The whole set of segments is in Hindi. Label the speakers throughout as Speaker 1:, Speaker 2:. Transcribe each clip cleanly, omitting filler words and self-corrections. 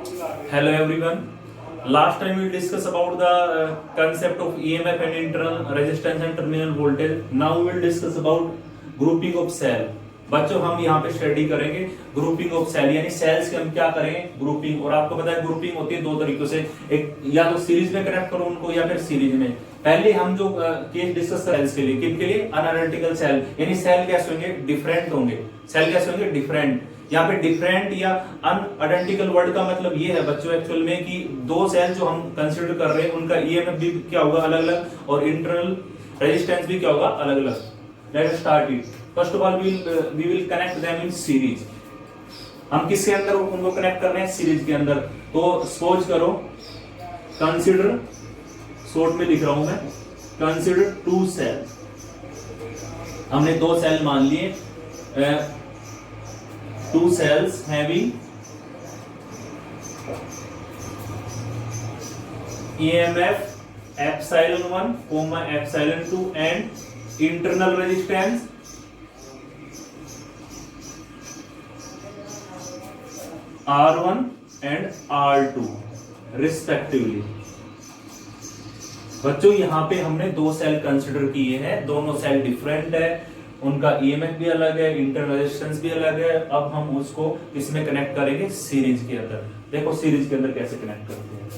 Speaker 1: Hello everyone. Last time we discussed about the concept of EMF and internal resistance and terminal voltage. Now we will discuss about grouping of cell. बच्चों हम यहाँ पे स्टडी करेंगे ग्रुपिंग ऑफ सेल, यानी सेल्स के हम क्या करेंगे ग्रुपिंग। और आपको पता है ग्रुपिंग होती है दो तरीकों से, एक या तो सीरीज में कनेक्ट करो उनको या फिर सीरीज में। पहले हम जो केस डिस्कस करें सेल्स के लिए, किन के लिए, अनआइडेंटिकल सेल, यानी सेल कैसे होंगे, डिफरेंट होंगे। सेल कैसे होंगे, डिफरेंट। यहाँ पे डिफरेंट या अनआइडेंटिकल वर्ड का मतलब ये है बच्चों एक्चुअल में कि दो सेल जो हम कंसीडर कर रहे हैं उनका ईएमएफ भी क्या होगा, अलग अलग, और इंटरनल रेजिस्टेंस भी क्या होगा, अलग अलग। Let's start it. First of all we will connect them in series. हम किसके अंदर उनको कनेक्ट कर रहे हैं, सीरीज के अंदर। तो सपोज करो, कंसीडर, शॉर्ट में लिख रहा हूं मैं, कंसीडर टू सेल। हमने दो सेल मान लिए, two cells having EMF epsilon 1, epsilon 2 and internal resistance R1 and R2 respectively। बच्चों यहाँ पे हमने दो सेल कंसिडर किए हैं, दोनों सेल डिफरेंट है, उनका ईएमएफ भी अलग है, इंटरनल रेजिस्टेंस भी अलग है। अब हम उसको इसमें कनेक्ट करेंगे सीरीज के अंदर। देखो सीरीज के अंदर कैसे कनेक्ट करते हैं।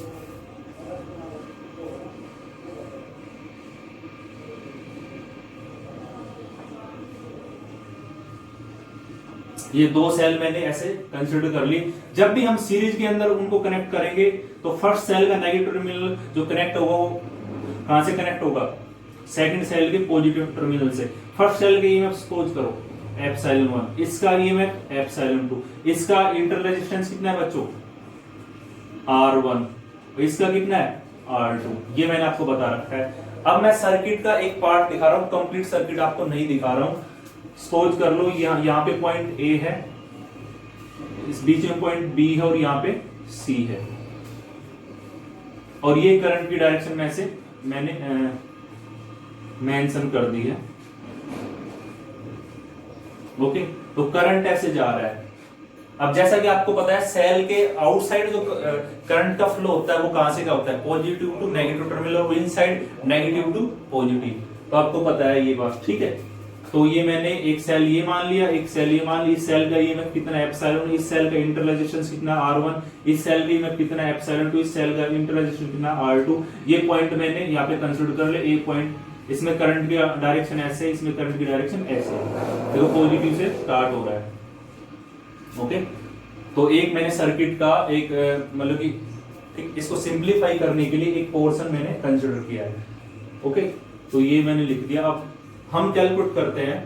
Speaker 1: ये दो सेल मैंने ऐसे कंसिडर कर ली। जब भी हम सीरीज के अंदर उनको कनेक्ट करेंगे तो फर्स्ट सेल का नेगेटिव टर्मिनल जो कनेक्ट होगा वो कहां से कनेक्ट होगा, सेकंड सेल के पॉजिटिव टर्मिनल से। फर्स्ट सेल के ईएमएफ सपोज करो एप्सिलॉन 1, इसका ईएमएफ एप्सिलॉन 2, इसका इंटरनल रेजिस्टेंस कितना है बच्चों, R1, इसका कितना है, R2। ये मैंने आपको बता रखा है। अब मैं सर्किट का एक पार्ट दिखा रहा हूं, कंप्लीट सर्किट आपको नहीं दिखा रहा हूं। सपोज कर लो यहाँ पे पॉइंट A है, इस बीच में पॉइंट B है और यहाँ पे C है, और ये करंट की डायरेक्शन में से मैंने मेंशन कर दी है। ओके, तो करंट ऐसे जा रहा है। अब जैसा कि आपको पता है सेल के आउटसाइड जो करंट का फ्लो होता है वो कहां से क्या होता है, पॉजिटिव टू नेगेटिव टर्मिनल, और इनसाइड नेगेटिव टू पॉजिटिव। तो आपको पता है ये बात, ठीक है। तो ये मैंने एक सेल ये मान लिया, एक सेल ये मान लिया। इस सेल का ईएमएफ कितना है, एप्सिलॉन, इस सेल का इंटरनल रेजिस्टेंस कितना, R1, इस सेल का ईएमएफ कितना है, एप्सिलॉन 2, इस सेल का इंटरनल रेजिस्टेंस कितना, R2। ये पॉइंट मैंने यहाँ पे कंसीडर कर ले, एक पॉइंट। इसमें करंट की डायरेक्शन ऐसे, इसमें करंट की डायरेक्शन ऐसे, देखो पॉजिटिव से स्टार्ट हो रहा है। ओके, तो एक मैंने सर्किट का एक मतलब कि ठीक इसको सिंप्लीफाई करने के लिए एक पोर्शन मैंने कंसीडर किया है। ओके, तो ये मैंने लिख दिया। अब हम कैलकुलेट करते हैं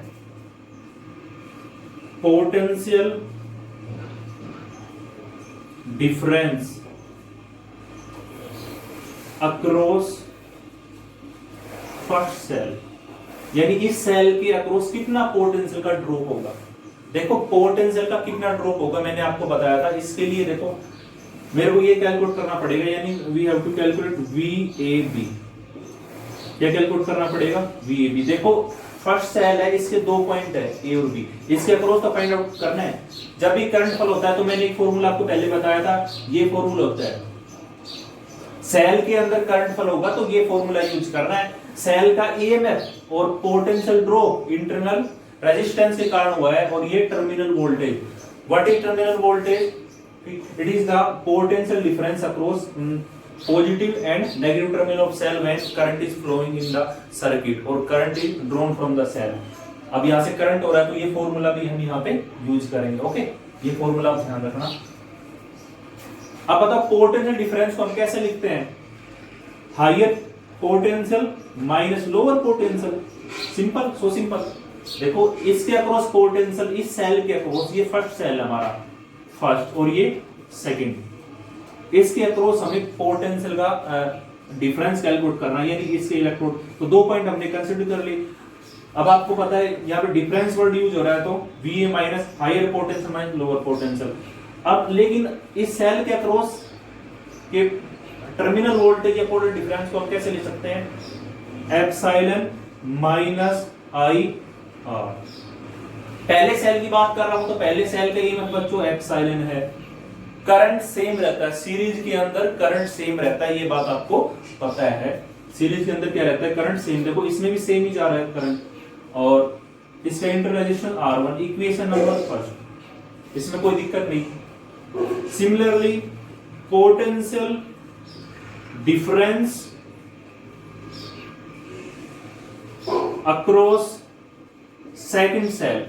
Speaker 1: potential difference across first cell, यानी इस सेल के अक्रॉस कितना पोटेंशियल का ड्रॉप होगा। देखो पोटेंशियल का कितना ड्रॉप होगा मैंने आपको बताया था। इसके लिए देखो मेरे को ये कैलकुलेट करना पड़ेगा, यानी we have to calculate VAB। क्या कैलकुलेट करना पड़ेगा, VAB। देखो फर्स्ट सेल है, इसके दो पॉइंट है A और B, इसके अक्रॉस का फाइंड आउट करना है। जब भी करंट फ्लो होता है तो मैंने एक फॉर्मूला आपको पहले बताया था, ये फॉर्मूला होता है। सेल के अंदर करंट फ्लो होगा तो ये फॉर्मूला यूज करना है। सेल का ईएमएफ और पोटेंशियल ड्रॉप इंटरनल रेजिस्टेंस के कारण हुआ है, और ये terminal voltage. What is terminal voltage, it is the potential difference across positive and negative terminal of cell when current is flowing in the circuit or current is drawn from the cell। अब यहाँ से करंट हो रहा है तो ये फॉर्मूला भी हम यहाँ पे यूज करेंगे। ओके, ये फॉर्मूला आप ध्यान रखना। अब बताओ पोटेंशियल डिफरेंस को हम कैसे लिखते हैं, higher potential minus lower potential. Simple, so simple. देखो इसके अक्रॉस पोटेंशियल, इस सेल के अक्रॉस, ये फर्स्ट सेल है हमारा फर्स्ट और ये सेकंड, इसके अक्रॉस हमें पोटेंशियल का डिफरेंस कैलकुलेट करना है, यानी इसके इलेक्ट्रोड। तो दो पॉइंट हमने कंसीडर कर ली। अब आपको पता है यहाँ पे डिफरेंस वर्ड यूज हो रहा है, तो VA minus higher potential minus lower potential. अब लेकिन इस सेल के अक्रॉस के टर्मिनल वोल्टेज या पोटेंशियल डिफरेंस को हम कैसे लिख सकते हैं, एप्सिलॉन माइनस I पहले सेल की बात कर रहा हूं तो पहले सेल का ईएमएफ बच्चों एप्सिलॉन है, करंट सेम रहता है, सीरीज के अंदर करंट सेम रहता है, ये बात आपको पता है। सीरीज के अंदर क्या रहता है, करंट सेम। देखो इसमें भी सेम ही जा रहा है करंट, और इसका इंटररेजिस्टेंस R1, इक्वेशन नंबर फर्स्ट, इसमें कोई दिक्कत नहीं। Similarly potential difference across second cell,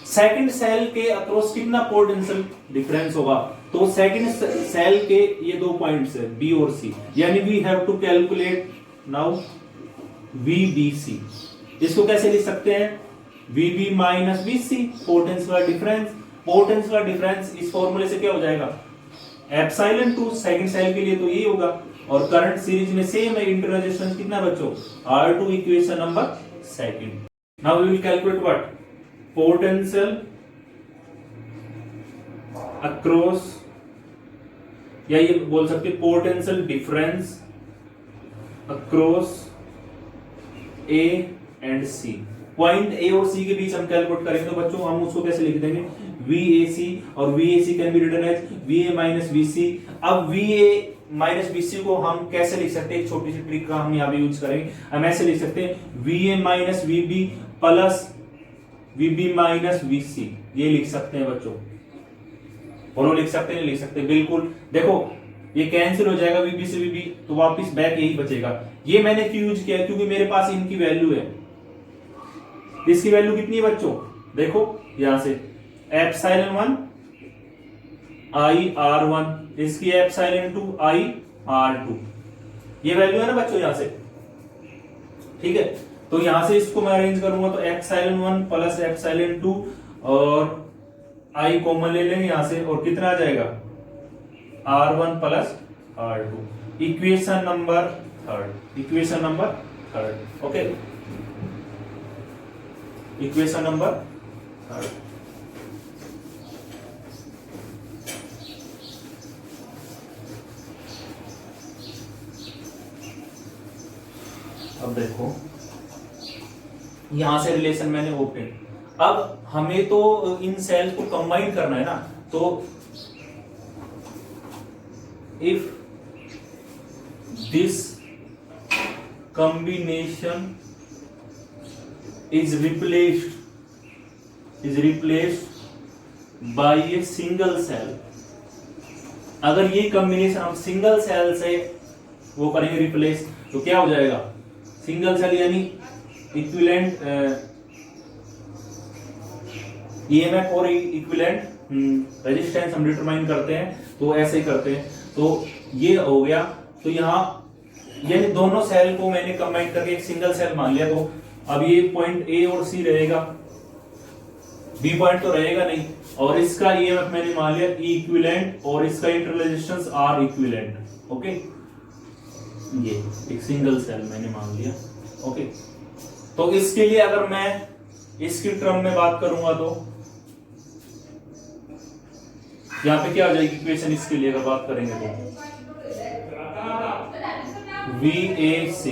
Speaker 1: second cell के अक्रॉस कितना पोटेंशियल डिफरेंस होगा, तो सेकंड सेल के ये दो पॉइंट्स है बी और सी, यानी we have to calculate now VBC। इसको कैसे लिख सकते हैं, VB minus VC, potential difference. Potential difference इस फॉर्मूले से क्या हो जाएगा, एप्सिलॉन 2 सेकंड सेल के लिए तो यही होगा, और करंट सीरीज में सेम है, इंटर रेजिस्टेंस कितना बच्चों, R2, equation number second. Now we will calculate what, potential across, या ये बोल सकते potential difference across A and C। Point A और C के बीच हम कैलकुलेट करेंगे, तो बच्चों हम उसको कैसे लिख देंगे, VAC, और VAC can be written as VA minus VC। अब VA माइनस VC को हम कैसे लिख सकते हैं, एक छोटी सी ट्रिक का हम यहाँ पे यूज करेंगे। हम ऐसे लिख सकते हैं VA minus VB plus VB minus VC, ये लिख सकते हैं बच्चों। बोलो लिख सकते हैं, लिख सकते हैं, बिल्कुल। देखो ये कैंसिल हो जाएगा VB से VB, तो वापस बैक यही बचेगा। ये मैंने क्यों यूज किया, क्योंकि मेरे पास इनकी वैल्यू है। इसकी वैल्यू कितनी है बच्चों, देखो यहां से एप्सिलॉन 1 IR1, इसकी एप्सिलॉन 2 IR2, ये वैल्यू है ना बच्चों यहां से, ठीक है। तो यहां से इसको मैं अरेंज करूंगा, तो एप्सिलॉन 1 प्लस एप्सिलॉन 2, और I कॉमन ले लेंगे यहां से, और कितना आ जाएगा R1 plus R2, equation number third, equation number third, okay, equation number third. अब देखो यहां से रिलेशन मैंने ओपन, अब हमें तो इन सेल्स को कंबाइन करना है ना, तो if this combination is replaced by a single cell, अगर ये कॉम्बिनेशन हम सिंगल सेल से वो करेंगे रिप्लेस, तो क्या हो जाएगा, सिंगल सेल यानी इक्विवेलेंट EMF और इक्विवेलेंट रेजिस्टेंस हम डिटरमाइन करते हैं, तो ऐसे ही करते हैं। तो ये हो गया, तो यहाँ यानी दोनों सेल को मैंने कंबाइन करके एक सिंगल सेल मान लिया, तो अब ये पॉइंट A और C रहेगा, B पॉइंट तो रहेगा नहीं, और इसका EMF मैंने मान लिया E इक्विवेलेंट, और इसका inter resistance R equivalent, okay. ये एक सिंगल सेल मैंने मान लिया, ओके। तो इसके लिए अगर मैं इसकी टर्म में बात करूंगा, तो यहां पे क्या आ जाएगी इक्वेशन, इसके लिए अगर बात करेंगे तो VAC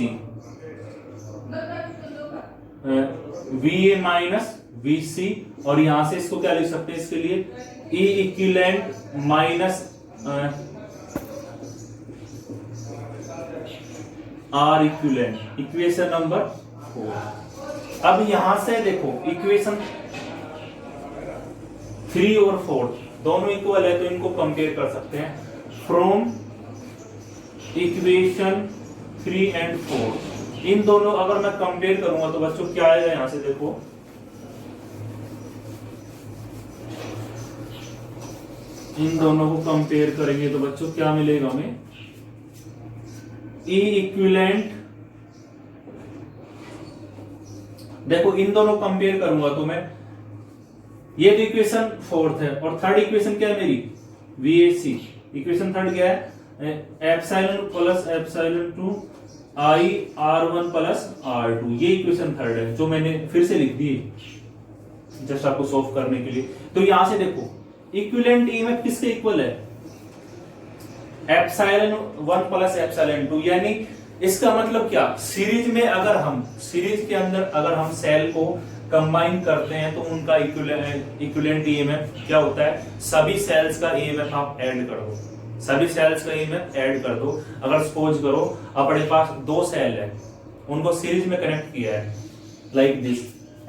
Speaker 1: VA माइनस VC, और यहां से इसको क्या लिख सकते हैं, इसके लिए E equivalent minus R equivalent, equation number 4। अब यहां से देखो इक्वेशन 3 और 4 दोनों इक्वल है, तो इनको कंपेयर कर सकते हैं। फ्रॉम इक्वेशन 3 एंड 4, इन दोनों अगर मैं कंपेयर करूंगा, तो बच्चों क्या आएगा, यहां से देखो इन दोनों को कंपेयर करेंगे, तो बच्चों क्या मिलेगा हमें, E इक्विवेलेंट, देखो इन दोनों कंपेयर करूंगा तो मैं, ये तो इक्वेशन 4th है, और थर्ड इक्वेशन क्या है मेरी, VAC, इक्वेशन थर्ड क्या है, epsilon plus epsilon 2 IR1 plus R2, ये इक्वेशन थर्ड है, जो मैंने फिर से लिख दी जस्ट आपको सॉल्व करने के लिए। तो यहां से देखो इक्विवेलेंट EMF किसके इक्वल है, एप्सिलॉन 1 प्लस एप्सिलॉन 2, यानी इसका मतलब क्या, सीरीज में अगर हम सीरीज के अंदर अगर हम सेल को कंबाइन करते हैं तो उनका इक्विवेलेंट ईएमएफ क्या होता है, सभी सेल्स का ईएमएफ आप ऐड कर दो, सभी सेल्स का ईएमएफ ऐड कर दो। अगर सपोज करो अपने पास दो सेल है, उनको सीरीज में कनेक्ट किया है लाइक दिस,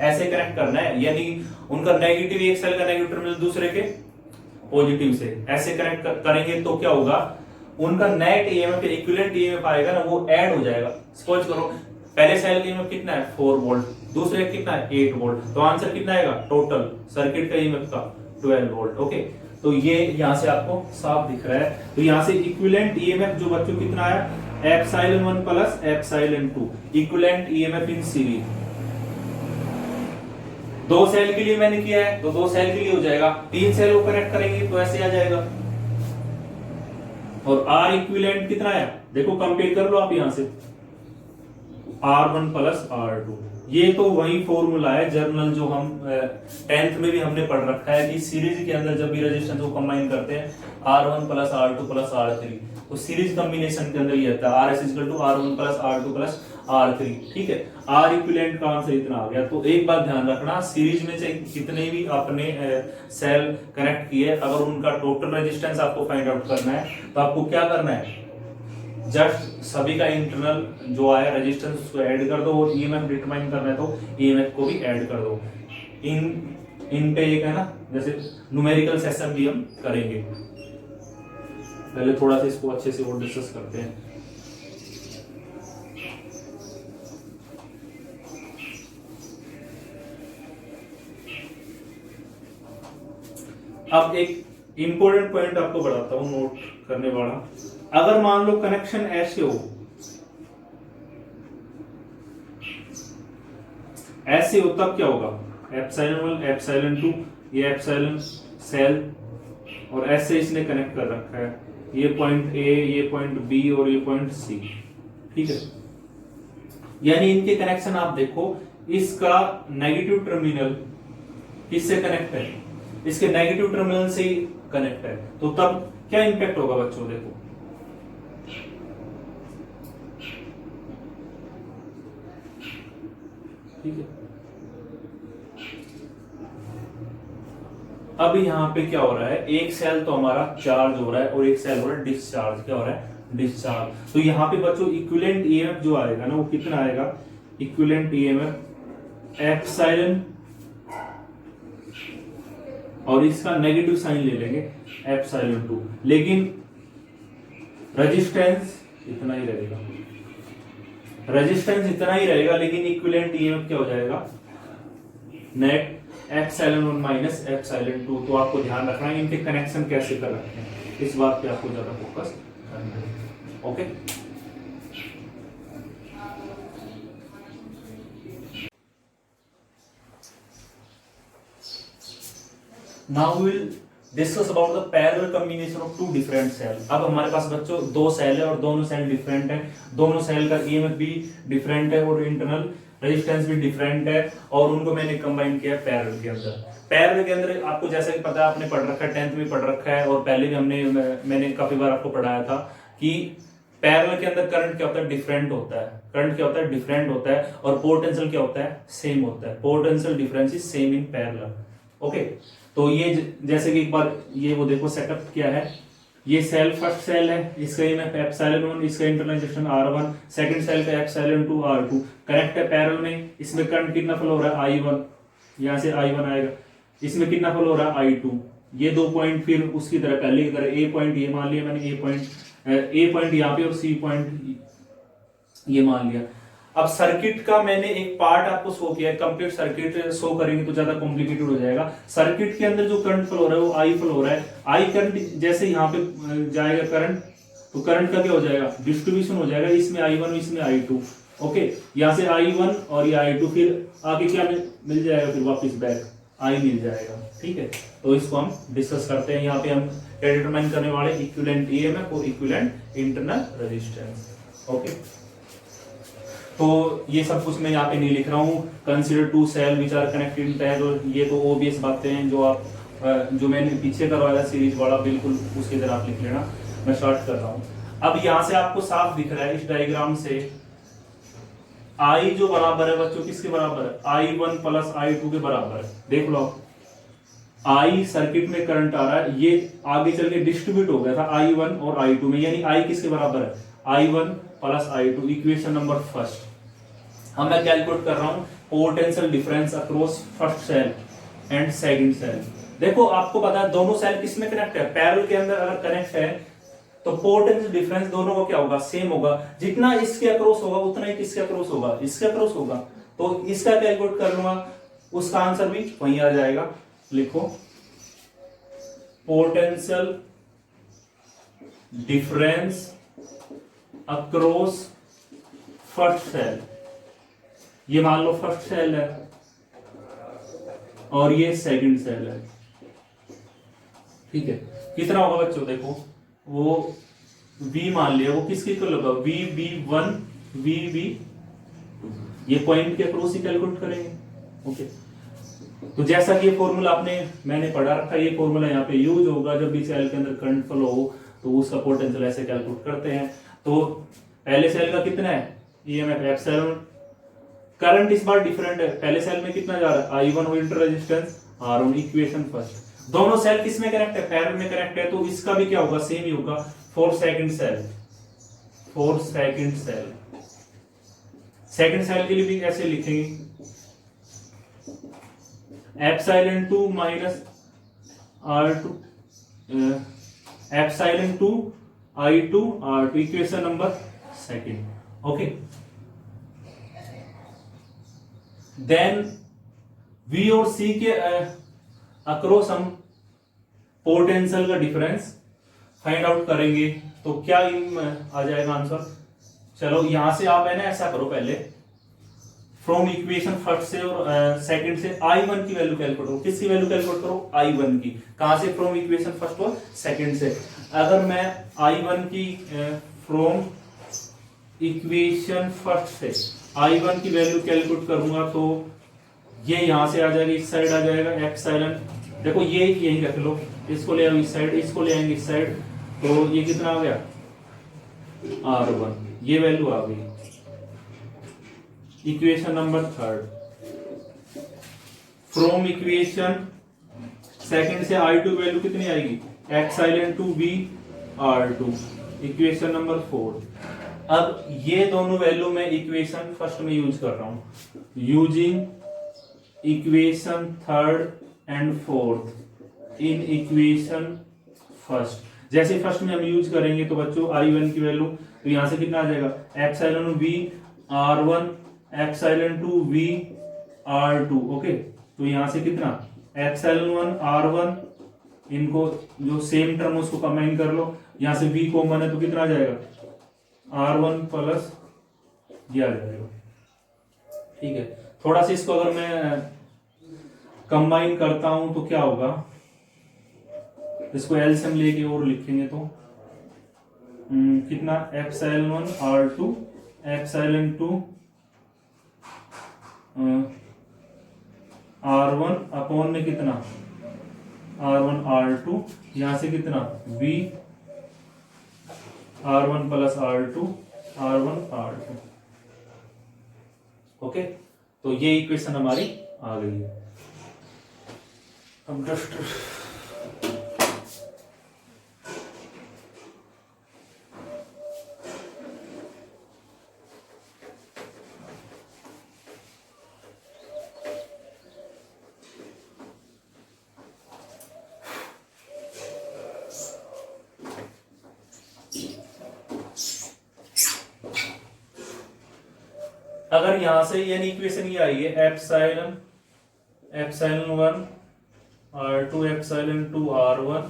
Speaker 1: ऐसे कनेक्ट करना है, यानी उनका नेगेटिव, एक सेल का नेगेटिव टर्मिनल दूसरे के पॉजिटिव से ऐसे कनेक्ट करेंगे तो क्या होगा, उनका नेट ईएमएफ इक्विवेलेंट ईएमएफ आएगा ना, वो ऐड हो जाएगा। सपोज करो पहले सेल का ईएमएफ कितना है 4 वोल्ट, दूसरे कितना है 8 वोल्ट, तो आंसर कितना आएगा टोटल सर्किट का ईएमएफ का 12 वोल्ट। ओके, तो ये यहां से आपको साफ दिख रहा है। तो यहां से इक्विवेलेंट ईएमएफ जो बच्चों कितना आया, epsilon 1 plus epsilon 2 equivalent EMF in series. दो सेल के लिए मैंने किया है तो दो सेल के लिए हो जाएगा, तीन सेल को कनेक्ट करेंगे तो ऐसे आ जाएगा। और आर इक्विवेलेंट कितना है, देखो कंपेयर कर लो आप यहां से, R1 प्लस R2, ये तो वही फॉर्मूला है जर्नल जो हम 10th में भी हमने पढ़ रखा है कि सीरीज के अंदर जब भी रेजिस्टेंस को कंबाइन करते हैं R1 plus R2 plus R3, तो सीरीज कॉम्बिनेशन के अंदर ये आता है RS equal to R1 plus R2 plus R3। ठीक है, R इक्विवेलेंट का आंसर इतना आ गया। तो एक बात ध्यान रखना, सीरीज में से कितने भी आपने सेल कनेक्ट किए, अगर उनका टोटल रेजिस्टेंस आपको फाइंड आउट करना है तो आपको क्या करना है, जस्ट सभी का इंटरनल जो आया रेजिस्टेंस उसको ऐड कर दो, और ईएमएफ डिटरमाइन करना है तो ईएमएफ को भी ऐड कर दो। इन पे एक है ना, जैसे न्यूमेरिकल सेशन भी हम करेंगे, पहले थोड़ा सा इसको अच्छे से और डिस्कस करते हैं। अब एक इंपॉर्टेंट पॉइंट आपको बताता हूं नोट करने वाला, अगर मान लो कनेक्शन ऐसे हो, ऐसे हो तब क्या होगा, एप्सिलॉन 1 एप्सिलॉन 2, ये एप्सिलॉन सेल और ऐसे इसने कनेक्ट कर रखा है, ये पॉइंट ए, ये पॉइंट बी और ये पॉइंट सी। ठीक है, यानी इनके कनेक्शन आप देखो, इसका नेगेटिव टर्मिनल किससे कनेक्ट है, इसके नेगेटिव टर्मिनल से ही कनेक्ट है, तो तब क्या इंपैक्ट होगा बच्चों, देखो ठीक है। अब यहाँ पे क्या हो रहा है, एक सेल तो हमारा चार्ज हो रहा है और एक सेल हो रहा है डिस्चार्ज, क्या हो रहा है डिस्चार्ज। तो यहाँ पे बच्चों इक्विवेलेंट ईएमएफ जो आएगा ना, वो कितना आएगा, इक्विवेलेंट ईएमएफ एप्सिलॉन और इसका नेगेटिव साइन ले लेंगे एप्सिलॉन 2, लेकिन रेजिस्टेंस इतना ही रहेगा, रेजिस्टेंस इतना ही रहेगा, लेकिन इक्विवेलेंट ईएमएफ क्या हो जाएगा, नेट एप्सिलॉन 1 माइनस एप्सिलॉन 2। तो आपको ध्यान रखना है इनके कनेक्शन कैसे कर रखे हैं, इस बात पे आपको ज्यादा फोकस करना है। Okay, now we will discuss about the parallel combination of two different cell. अब हमारे पास बच्चों दो सेल है और दोनों सेल डिफरेंट है, दोनों सेल का ईएमएफ भी डिफरेंट है और इंटरनल रेजिस्टेंस भी डिफरेंट है, और उनको मैंने कंबाइन किया पैरेलल के अंदर। पैरेलल के अंदर आपको जैसा कि पता है, आपने पढ़ रखा है, 10th में पढ़ रखा है, और पहले भी मैंने काफी बार आपको पढ़ाया था कि पैरेलल के अंदर करंट क्या होता है, डिफरेंट होता है, करंट क्या होता है, डिफरेंट होता है, और पोटेंशियल क्या होता है, सेम होता है। Potential difference is same in parallel. Okay, तो ये जैसे कि एक बार ये वो देखो सेटअप क्या है, ये सेल फर्स्ट सेल है, इसका ईएमएफ एप्सिलॉन 1, इसका internal resistance R1, second cell का एप्सिलॉन 2 R2, कनेक्ट है पैरेलल में। इसमें करंट कितना फ्लो हो रहा है, I1, यहां से I1 आएगा, इसमें कितना फ्लो हो रहा है, I2। ये दो पॉइंट फिर उसकी तरह पहले की तरह, ए पॉइंट ये मान लिया मैंने, ए पॉइंट यहाँ पे और सी पॉइंट ये मान लिया। अब सर्किट का मैंने एक पार्ट आपको शो किया है, कंप्लीट सर्किट शो करेंगे तो ज्यादा कॉम्प्लिकेटेड हो जाएगा। सर्किट के अंदर जो करंट फ्लो हो रहा है वो आई फ्लो हो रहा है, आई करंट जैसे यहाँ पे जाएगा करंट, तो करंट का क्या हो जाएगा, डिस्ट्रीब्यूशन हो जाएगा, इसमें I1 इसमें I2। ओके, यहाँ से I1 और ये I2, फिर आगे क्या मिल जाएगा, फिर वापिस बैक I मिल जाएगा। ठीक है, तो इसको हम डिस्कस करते हैं। यहाँ पे हम क्या डिटरमाइन करने वाले, इक्विवेलेंट ईएमएफ और इक्विवेलेंट इंटरनल रेजिस्टेंस। ओके, तो ये सब कुछ मैं यहाँ पे नहीं लिख रहा हूँ। Consider two cell which are connected in parallel, ये तो ओबियस बातें हैं जो आप जो मैंने पीछे करवाया सीरीज वाला, बिल्कुल उसकी तरह आप लिख लेना। मैं शॉर्ट कर रहा हूँ। अब यहाँ से आपको साफ दिख रहा है इस डायग्राम से आई जो बराबर है बच्चों किसके बराबर है, I1 प्लस I2 के बराबर है। देख लो आई सर्किट में करंट आ रहा है, ये आगे चल के डिस्ट्रीब्यूट हो गया था I1 और I2 में, यानी I किसके बराबर है, I1 plus I2। Equation number first. अब मैं कैलकुलेट कर रहा हूं potential difference across first cell and second cell. देखो आपको पता है दोनों सेल किसमें कनेक्ट है, पैरेलल के अंदर अगर कनेक्ट है तो पोटेंशियल डिफरेंस दोनों का क्या होगा, सेम होगा। जितना इसके अक्रॉस होगा उतना ही किसके अक्रॉस होगा, इसके अक्रॉस होगा। तो इसका कैलकुलेट कर लूंगा, उसका आंसर भी वहीं आ जाएगा। लिखो potential difference across first cell, ये मान लो फर्स्ट सेल है और ये सेकंड सेल है, ठीक है। कितना होगा बच्चों, देखो वो V मान लिया, वो किसके इक्वल होगा, VB1 VB2, ये पॉइंट के अक्रॉस ही कैलकुलेट करेंगे। ओके, तो जैसा कि ये फॉर्मूला मैंने पढ़ा रखा है, ये फॉर्मूला यहाँ पे यूज होगा जब भी सेल के अंदर करंट फ्लो हो तो उसका पोटेंशियल ऐसे कैलकुलेट करते हैं। तो पहले सेल का कितना है, ईएमएफ एप्सिलॉन, करंट इस बार डिफरेंट है, पहले सेल में कितना जा रहा है I1 और inter resistance R1। Equation first, दोनों सेल किस में कनेक्ट है, पैरेलल में कनेक्ट है, तो इसका भी क्या होगा, सेम ही होगा। For second cell, second cell के लिए भी ऐसे लिखेंगे epsilon 2 minus R2 epsilon 2 I2 R2। Equation number second. Okay, then V और C के अक्रॉस हम पोटेंशियल का डिफरेंस फाइंड आउट करेंगे, तो क्या आ जाएगा आंसर। चलो यहां से आप है ना ऐसा करो, पहले फ्रॉम इक्वेशन फर्स्ट से और सेकंड से I1 की वैल्यू कैलकुलेट करो। किसकी वैल्यू कैलकुलेट करो, I1 की। कहां से, फ्रॉम इक्वेशन फर्स्ट और सेकंड से। अगर मैं I1 की फ्रॉम इक्वेशन फर्स्ट से I1 की वैल्यू कैलकुलेट करूंगा तो ये यहां से आ जाएगा, इस साइड आ जाएगा एप्सिलॉन, देखो ये यही रख लो, इसको ले आओ इस साइड, इसको ले आएंगे इस साइड, तो ये कितना आ गया R1, ये वैल्यू आ गई। Equation number third, from equation second से I2 वैल्यू कितनी आएगी, epsilon 2 V R2। Equation number four. अब ये दोनों वैल्यू मैं इक्वेशन फर्स्ट में यूज कर रहा हूं, using equation third and fourth in equation first. जैसे फर्स्ट में हम यूज करेंगे तो बच्चों I1 की वैल्यू, तो यहां से कितना आ जाएगा, epsilon V R1 epsilon 2 V R2। Okay, तो यहां से कितना एप्सिलॉन 1 R1, इनको जो सेम टर्म उसको कंबाइन कर लो, यहां से V कॉमन है तो कितना आ जाएगा R1 प्लस ये आ जाएगा, ठीक है। थोड़ा सा इसको अगर मैं कंबाइन करता हूं तो क्या होगा, इसको एलसीएम लेके और लिखेंगे तो कितना epsilon R2 epsilon 2 R1 upon में कितना R1 R2, यहां से कितना V R1 plus R2 R1 R2। Okay, तो ये इक्वेशन हमारी आ गई है। अब जस्ट अगर यहां से यानी इक्वेशन ये आई है epsilon 1 R2 epsilon 2 R1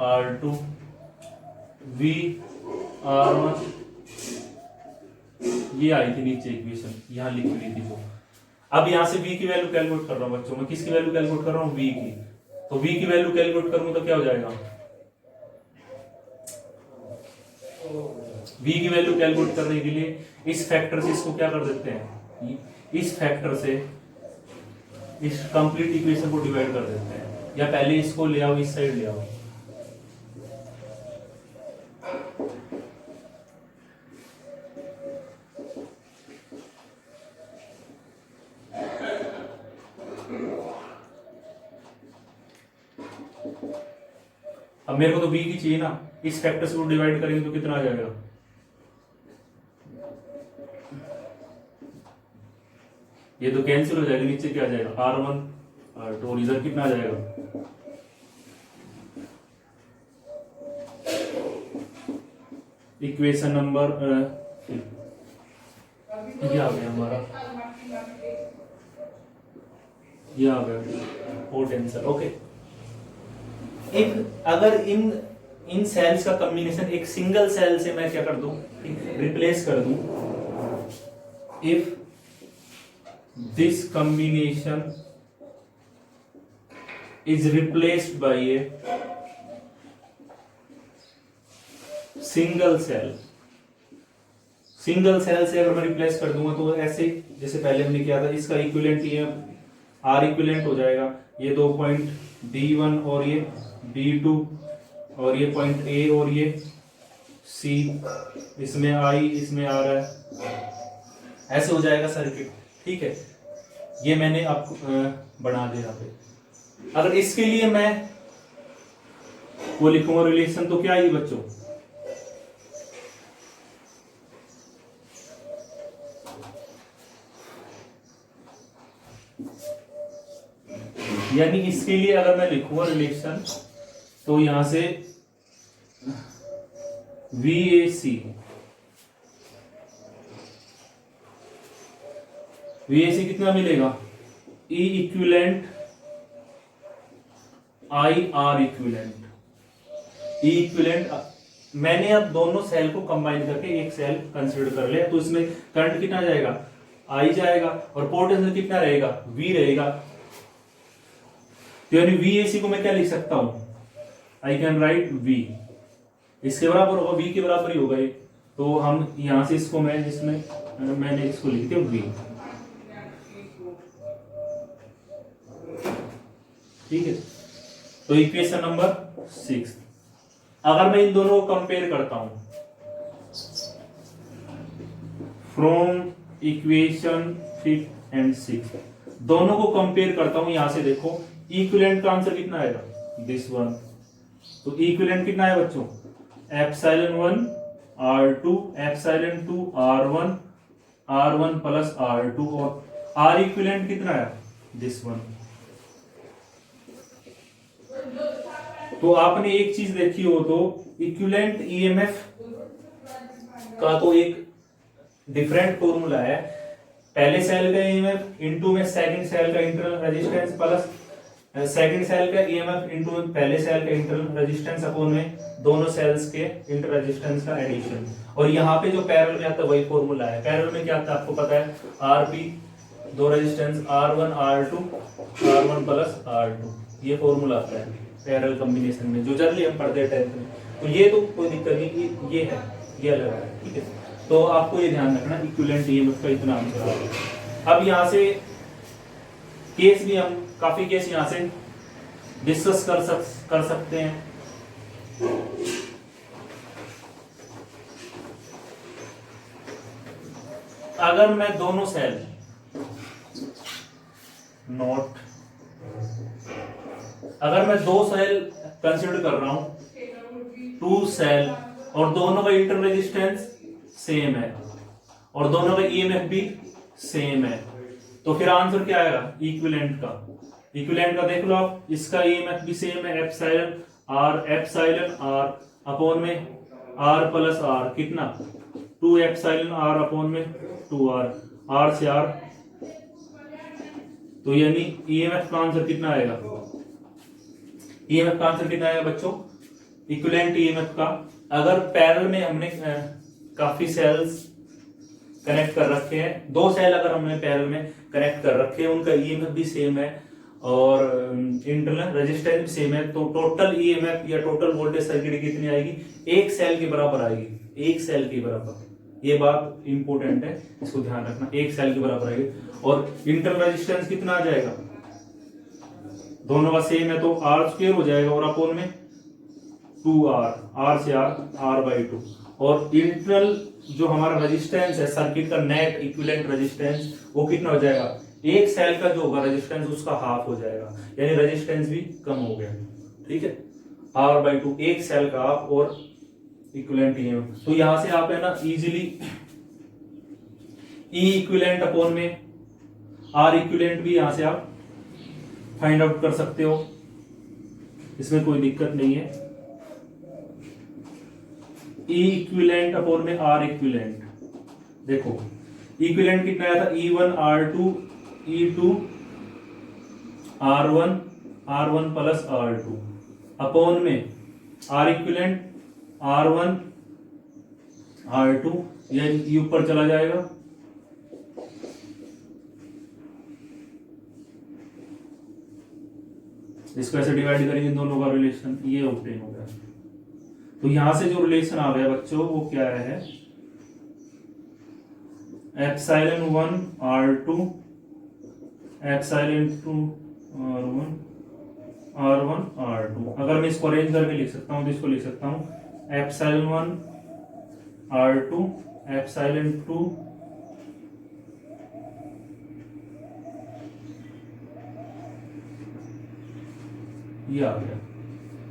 Speaker 1: R2 V R1, ये आई थी नीचे इक्वेशन, यहां लिखी हुई थी वो। अब यहां से V की वैल्यू कैलकुलेट कर रहा हूं बच्चों, मैं किसकी वैल्यू कैलकुलेट कर रहा हूं, V की। तो V की वैल्यू कैलकुलेट करूंगा तो क्या हो जाएगा, V की वैल्यू कैलकुलेट करने के लिए इस फैक्टर से इसको क्या कर देते हैं, इस फैक्टर से इस कंप्लीट इक्वेशन को डिवाइड कर देते हैं, या पहले इसको ले आओ इस साइड ले आओ, अब मेरे को तो V की चाहिए ना, इस फैक्टर से वो डिवाइड करेंगे तो कितना आ जाएगा, ये तो कैंसिल हो जाएगा, नीचे क्या आ जाएगा R1 R2, और इधर कितना आ जाएगा, इक्वेशन नंबर ये आ गया हमारा, ये आ गया पोटेंशियल। ओके, इफ अगर इन सेल्स का कॉम्बिनेशन एक सिंगल सेल से मैं क्या कर दूं, रिप्लेस कर दूं, if this combination is replaced by a single cell, single cell से अगर मैं रिप्लेस कर दूंगा तो ऐसे जैसे पहले हमने किया था, इसका इक्विवेलेंट ये आर इक्विवेलेंट हो जाएगा, ये 2 पॉइंट B1 और ये B2 और ये पॉइंट A और ये C, इसमें I इसमें आ रहा है, ऐसे हो जाएगा सर्किट। ठीक है, ये मैंने आपको बना दिया यहाँ पे। अगर इसके लिए मैं वो लिखूंगा रिलेशन तो क्या है बच्चों, यानी इसके लिए अगर मैं लिखूंगा रिलेशन तो यहां से VAC कितना मिलेगा, E equivalent I R equivalent, E equivalent. मैंने अब दोनों सेल को कंबाइन करके एक सेल कंसीडर कर लिया, तो इसमें करंट कितना जाएगा, I जाएगा, और पोटेंशियल कितना रहेगा, V रहेगा। तो यानी VAC को मैं क्या लिख सकता हूं, आई कैन राइट V, इसके बराबर होगा, V के बराबर ही होगा ये, तो हम यहां से इसको मैं इसमें मैंने इसको लिख दिया V। ठीक है, तो इक्वेशन नंबर 6, अगर मैं इन दोनों को कंपेयर करता हूं फ्रॉम इक्वेशन 5 and 6, दोनों को कंपेयर करता हूं, यहां से देखो इक्विवेलेंट का आंसर कितना आएगा, दिस वन। तो इक्विवेलेंट कितना है बच्चों, epsilon 1 R2 epsilon 2 R1 plus R2, और R इक्विवेलेंट कितना है, दिस वन। तो आपने एक चीज देखी हो तो इक्विवेलेंट EMF का तो एक डिफरेंट फॉर्मूला है, पहले सेल का EMF इनटू में सेकंड सेल का internal resistance plus second cell का EMF इनटू पहले सेल का इंटरनल रेजिस्टेंस अपॉन में दोनों सेल्स के इंटर रेजिस्टेंस का एडिशन। और यहाँ पे जो पैरेलल में आता है वही फॉर्मूला है। पैरेलल में क्या आता है आपको पता है, RP दो resistance R1 R1 plus R2, ये फॉर्मूला आता है पैरेलल कॉम्बिनेशन में, जो जनरली हम पढ़ते हैं 10th में। तो ये तो कोई दिक्कत नहीं, ये है, ये अलग है। ठीक है, तो आपको ये ध्यान रखना इक्विवेलेंट EMF का इतना आंसर आ। अब यहाँ से केस भी हम काफी केस यहाँ से डिस्कस कर सकते हैं। अगर मैं दोनों सेल अगर मैं दो सेल कंसीडर कर रहा हूं, 2 सेल, और दोनों का इंटर रेजिस्टेंस सेम है और दोनों का EMF भी सेम है, तो फिर आंसर क्या आएगा इक्विवेलेंट का। इक्विवेलेंट का देख लो आप, इसका EMF भी सेम है, एप्सिलॉन R अपॉन में R प्लस R, कितना 2 एप्सिलॉन R अपॉन में 2R, R से R, तो यानी EMF का आंसर कितना आएगा, EMF का आंसर कितना आएगा बच्चों, इक्विवेलेंट EMF का। अगर पैरेलल में हमने काफी सेल्स कनेक्ट कर रखे हैं, 2 सेल अगर हमने पैरेलल में कनेक्ट कर रखे हैं, उनका EMF भी सेम है और इंटरनल रेजिस्टेंस भी सेम है, तो टोटल EMF या टोटल वोल्टेज सर्किट कितनी आएगी, एक सेल के बराबर आएगी, एक सेल के बराबर। ये बात इंपॉर्टेंट है, इसको ध्यान रखना, एक सेल के बराबर आएगी। और इंटरनल रेजिस्टेंस कितना आ जाएगा, दोनों का सेम है तो R² हो जाएगा और अपॉन में 2R, R से R/2। और इंटरनल जो हमारा रेजिस्टेंस है सर्किट का नेट इक्विवेलेंट रेजिस्टेंस, वो कितना हो जाएगा, एक सेल का जो होगा रेजिस्टेंस उसका हाफ हो जाएगा, यानी रेजिस्टेंस भी कम हो गया। ठीक है, R/2 एक सेल का आप और इक्विवेलेंट ईएमएफ। तो यहां से आप है ना इजीली ई इक्विवेलेंट अपॉन में आर इक्विवेलेंट भी यहां से आप फाइंड आउट कर सकते हो, इसमें कोई दिक्कत नहीं है। ई इक्विवेलेंट अपॉन में आर इक्विवेलेंट, देखो इक्विवेलेंट कितना आया था, E1 R2 E2 R1 plus R2 upon में आर इक्विवेलेंट R1 R2, ये ऊपर चला जाएगा, इसको ऐसे डिवाइड करेंगे दोनों का रिलेशन, ये ऑब्टेन हो गया। तो यहां से जो रिलेशन आ गया बच्चों वो क्या है, ε1 R2 ε2 R1 R2। अगर मैं इसको अरेंज करके लिख सकता हूं तो इसको लिख सकता हूं ε1 R2 ε2 ये आ गया।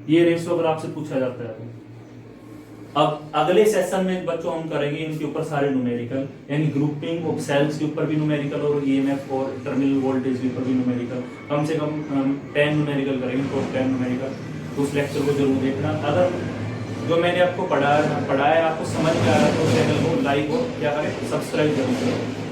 Speaker 1: ये रेशियो अगर आपसे पूछा जाता है तो अब अगले सेशन में बच्चों हम करेंगे इनके ऊपर सारे न्यूमेरिकल, यानी ग्रुपिंग ऑफ सेल्स के ऊपर भी न्यूमेरिकल और ईएमएफ और टर्मिनल वोल्टेज के ऊपर भी न्यूमेरिकल, कम से कम 10 न्यूमेरिकल करेंगे, तो 10 न्यूमेरिकल। तो उस लेक्चर को जरूर देखना। अगर जो मैंने आपको पढ़ाया आपको समझ में आ रहा है तो चैनल को लाइक और क्या करें, सब्सक्राइब जरूर करें।